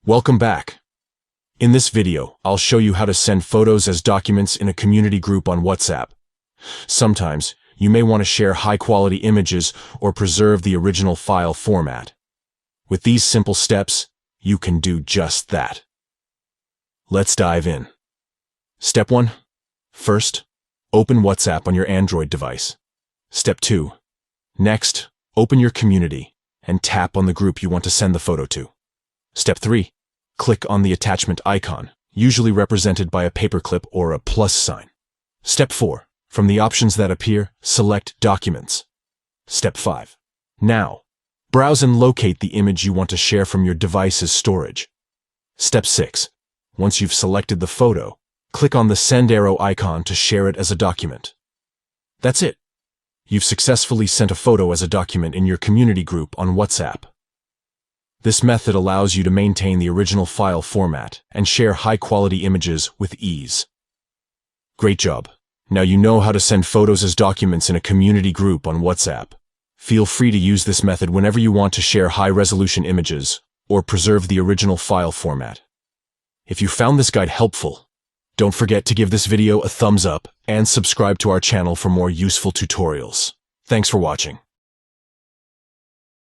Welcome back. In this video, I'll show you how to send photos as documents in a community group on WhatsApp. Sometimes, you may want to share high-quality images or preserve the original file format. With these simple steps, you can do just that. Let's dive in. Step 1. First, open WhatsApp on your Android device. Step 2. Next, open your community and tap on the group you want to send the photo to. Step 3. Click on the attachment icon, usually represented by a paperclip or a plus sign. Step 4. From the options that appear, select Documents. Step 5. Now, browse and locate the image you want to share from your device's storage. Step 6. Once you've selected the photo, click on the send arrow icon to share it as a document. That's it. You've successfully sent a photo as a document in your community group on WhatsApp. This method allows you to maintain the original file format and share high-quality images with ease. Great job. Now you know how to send photos as documents in a community group on WhatsApp. Feel free to use this method whenever you want to share high-resolution images or preserve the original file format. If you found this guide helpful, don't forget to give this video a thumbs up and subscribe to our channel for more useful tutorials. Thanks for watching.